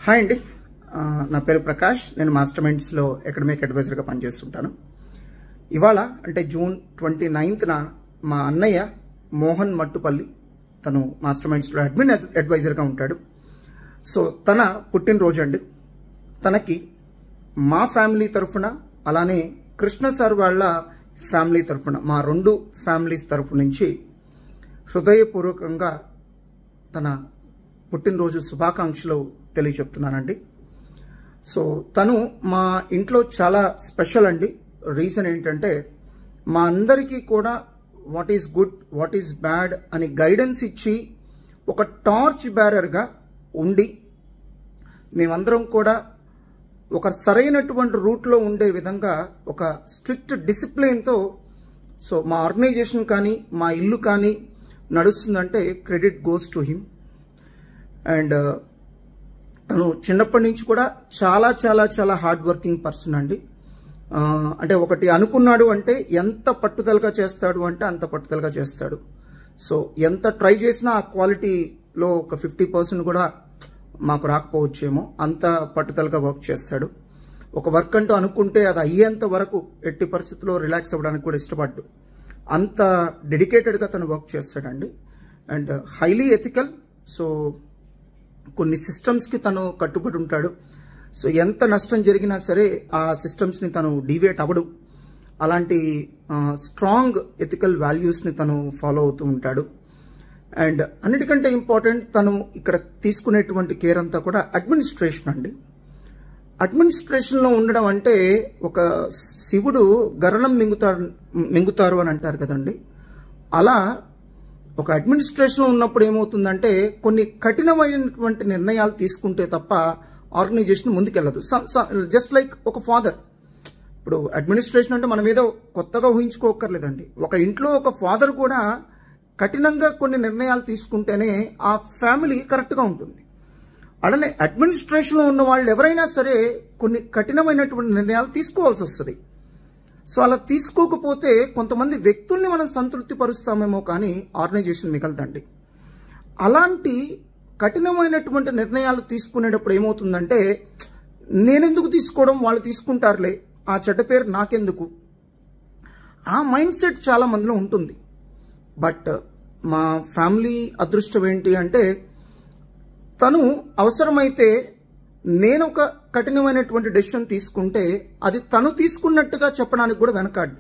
Hi అండి, నా పేరు ప్రకాష్. నేను మాస్టర్ మైండ్స్లో అకాడమిక్ అడ్వైజర్గా పనిచేస్తుంటాను. ఇవాళ అంటే జూన్ 29న మా అన్నయ్య మోహన్ మట్టుపల్లి, తను మాస్టర్ మైండ్స్లో అడ్మిన్ అడ్వైజర్గా ఉంటాడు. సో తన పుట్టినరోజు అండి. తనకి మా ఫ్యామిలీ తరఫున, అలానే కృష్ణ సార్ వాళ్ళ ఫ్యామిలీ తరఫున, మా రెండు ఫ్యామిలీస్ తరఫు నుంచి హృదయపూర్వకంగా తన పుట్టినరోజు శుభాకాంక్షలు తెలియచెప్తున్నానండి. సో తను మా ఇంట్లో చాలా స్పెషల్ అండి. రీజన్ ఏంటంటే, మా అందరికీ కూడా what is good, what is bad అని గైడెన్స్ ఇచ్చి ఒక టార్చ్ బ్యారర్గా ఉండి మేమందరం కూడా ఒక సరైనటువంటి రూట్లో ఉండే విధంగా ఒక స్ట్రిక్ట్ డిసిప్లిన్తో సో మా ఆర్గనైజేషన్ కానీ మా ఇల్లు కానీ నడుస్తుందంటే credit goes to him. And తను చిన్నప్పటి నుంచి కూడా చాలా చాలా చాలా హార్డ్ వర్కింగ్ పర్సన్ అండి. అంటే ఒకటి అనుకున్నాడు అంటే ఎంత పట్టుదలగా చేస్తాడు అంటే అంత పట్టుదలగా చేస్తాడు. సో ఎంత ట్రై చేసినా ఆ క్వాలిటీలో ఒక 50% కూడా మాకు రాకపోవచ్చేమో, అంత పట్టుదలగా వర్క్ చేస్తాడు. ఒక వర్క్ అంటూ అనుకుంటే అది అయ్యేంత వరకు ఎట్టి పరిస్థితుల్లో రిలాక్స్ అవ్వడానికి కూడా ఇష్టపడ్డు. అంత డెడికేటెడ్గా తను వర్క్ చేస్తాడండి. And highly ethical. సో కొన్ని సిస్టమ్స్కి తను కట్టుబడి ఉంటాడు. సో ఎంత నష్టం జరిగినా సరే ఆ సిస్టమ్స్ని తను డీవియేట్ అవ్వడు. అలాంటి స్ట్రాంగ్ ఎథికల్ వాల్యూస్ని తను ఫాలో అవుతూ ఉంటాడు. అండ్ అన్నిటికంటే ఇంపార్టెంట్, తను ఇక్కడ తీసుకునేటువంటి కేర్ అంతా కూడా అడ్మినిస్ట్రేషన్ అండి. అడ్మినిస్ట్రేషన్లో ఉండడం అంటే ఒక శివుడు గరణం మింగుతారు అని అంటారు కదండి. అలా ఒక అడ్మినిస్ట్రేషన్లో ఉన్నప్పుడు ఏమవుతుందంటే కొన్ని కఠినమైనటువంటి నిర్ణయాలు తీసుకుంటే తప్ప ఆర్గనైజేషన్ ముందుకెళ్ళదు. జస్ట్ లైక్ ఒక ఫాదర్. ఇప్పుడు అడ్మినిస్ట్రేషన్ అంటే మనం ఏదో కొత్తగా ఊహించుకోకర్లేదండి. ఒక ఇంట్లో ఒక ఫాదర్ కూడా కఠినంగా కొన్ని నిర్ణయాలు తీసుకుంటేనే ఆ ఫ్యామిలీ కరెక్ట్గా ఉంటుంది. అలానే అడ్మినిస్ట్రేషన్లో ఉన్న వాళ్ళు ఎవరైనా సరే కొన్ని కఠినమైనటువంటి నిర్ణయాలు తీసుకోవాల్సి వస్తుంది. సో అలా తీసుకోకపోతే కొంతమంది వ్యక్తుల్ని మనం సంతృప్తి పరుస్తామేమో కానీ ఆర్గనైజేషన్ మిగలదండి. అలాంటి కఠినమైనటువంటి నిర్ణయాలు తీసుకునేటప్పుడు ఏమవుతుందంటే, నేనెందుకు తీసుకోవడం, వాళ్ళు తీసుకుంటారులే, ఆ చెడ్డ పేరు నాకెందుకు, ఆ మైండ్ సెట్ చాలా మందిలో ఉంటుంది. బట్ మా ఫ్యామిలీ అదృష్టం ఏంటి అంటే, తను అవసరమైతే నేను ఒక కఠినమైనటువంటి డెసిషన్ తీసుకుంటే అది తను తీసుకున్నట్టుగా చెప్పడానికి కూడా వెనకాడు.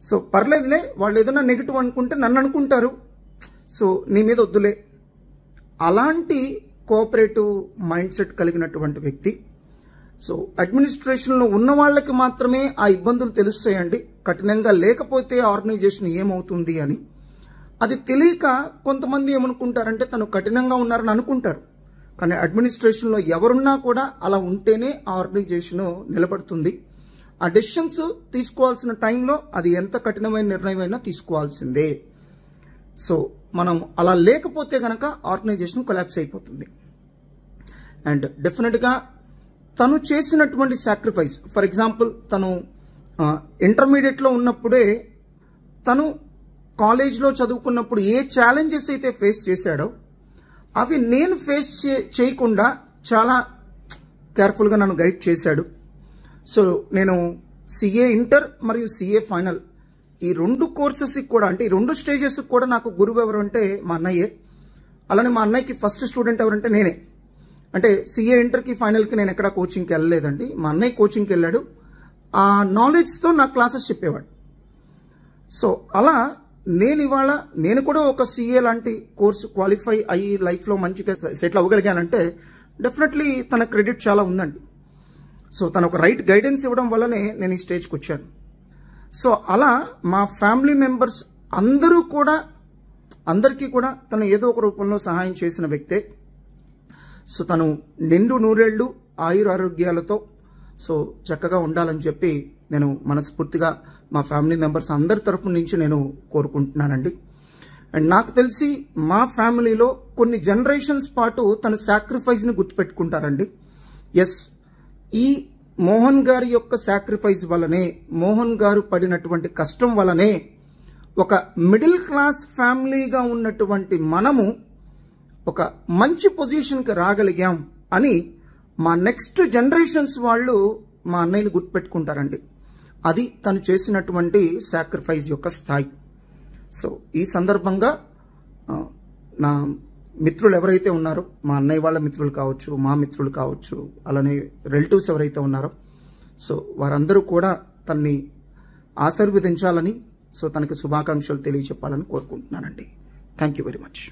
సో పర్లేదులే, వాళ్ళు ఏదైనా నెగిటివ్ అనుకుంటే నన్ను అనుకుంటారు, సో నీ మీద వద్దులే, అలాంటి కోఆపరేటివ్ మైండ్ సెట్ కలిగినటువంటి వ్యక్తి. సో అడ్మినిస్ట్రేషన్లో ఉన్న వాళ్ళకి మాత్రమే ఆ ఇబ్బందులు తెలుస్తాయండి. కఠినంగా లేకపోతే ఆర్గనైజేషన్ ఏమవుతుంది అని. అది తెలియక కొంతమంది ఏమనుకుంటారంటే తను కఠినంగా ఉన్నారని అనుకుంటారు. కానీ అడ్మినిస్ట్రేషన్లో ఎవరున్నా కూడా అలా ఉంటేనే ఆ ఆర్గనైజేషన్ నిలబడుతుంది. ఆ డెసిషన్స్ తీసుకోవాల్సిన టైంలో అది ఎంత కఠినమైన నిర్ణయం అయినా తీసుకోవాల్సిందే. సో మనం అలా లేకపోతే కనుక ఆర్గనైజేషన్ కొలాప్స్ అయిపోతుంది. అండ్ డెఫినెట్గా తను చేసినటువంటి సాక్రిఫైస్, ఫర్ ఎగ్జాంపుల్ తను ఇంటర్మీడియట్లో ఉన్నప్పుడే, తను కాలేజ్లో చదువుకున్నప్పుడు ఏ ఛాలెంజెస్ అయితే ఫేస్ చేశాడో అవి నేను ఫేస్ చేయకుండా చాలా కేర్ఫుల్గా నన్ను గైడ్ చేశాడు. సో నేను సిఏ ఇంటర్ మరియు సిఏ ఫైనల్ ఈ రెండు కోర్సెస్కి కూడా, అంటే ఈ రెండు స్టేజెస్కి కూడా నాకు గురువు ఎవరు అంటే మా అన్నయ్యే. అలానే మా అన్నయ్యకి ఫస్ట్ స్టూడెంట్ ఎవరంటే నేనే. అంటే సిఏ ఇంటర్కి ఫైనల్కి నేను ఎక్కడ కోచింగ్కి వెళ్ళలేదండి, మా అన్నయ్య కోచింగ్కి వెళ్ళాడు. ఆ నాలెడ్జ్తో నా క్లాసెస్ చెప్పేవాడు. సో అలా నేను కూడా ఒక సిఏ లాంటి కోర్సు క్వాలిఫై అయ్యి లైఫ్లో మంచిగా సెటిల్ అవ్వగలిగానంటే డెఫినెట్లీ తన క్రెడిట్ చాలా ఉందండి. సో తను ఒక రైట్ గైడెన్స్ ఇవ్వడం వల్లనే నేను ఈ స్టేజ్కి వచ్చాను. సో అలా మా ఫ్యామిలీ మెంబర్స్ అందరికీ కూడా తను ఏదో ఒక రూపంలో సహాయం చేసిన వ్యక్తే. సో తను నిండు నూరేళ్లు ఆయురారోగ్యాలతో సో చక్కగా ఉండాలని చెప్పి నేను మనస్ఫూర్తిగా మా ఫ్యామిలీ మెంబర్స్ అందరి తరఫు నుంచి నేను కోరుకుంటున్నానండి. అండ్ నాకు తెలిసి మా ఫ్యామిలీలో కొన్ని జనరేషన్స్ పాటు తన సాక్రిఫైస్ని గుర్తుపెట్టుకుంటారండి. ఎస్, ఈ మోహన్ గారి యొక్క సాక్రిఫైస్ వల్లనే, మోహన్ గారు పడినటువంటి కష్టం వల్లనే ఒక మిడిల్ క్లాస్ ఫ్యామిలీగా ఉన్నటువంటి మనము ఒక మంచి పొజిషన్కి రాగలిగాం అని మా నెక్స్ట్ జనరేషన్స్ వాళ్ళు మా అన్నయ్యని గుర్తుపెట్టుకుంటారండి. అది తను చేసినటువంటి సాక్రిఫైస్ యొక్క స్థాయి. సో ఈ సందర్భంగా నా మిత్రులు ఎవరైతే ఉన్నారో, మా అన్నయ్య వాళ్ళ మిత్రులు కావచ్చు, మా మిత్రులు కావచ్చు, అలానే రిలేటివ్స్ ఎవరైతే ఉన్నారో, సో వారందరూ కూడా తన్ని ఆశీర్వదించాలని, సో తనకి శుభాకాంక్షలు తెలియజెప్పాలని కోరుకుంటున్నానండి. Thank you very much.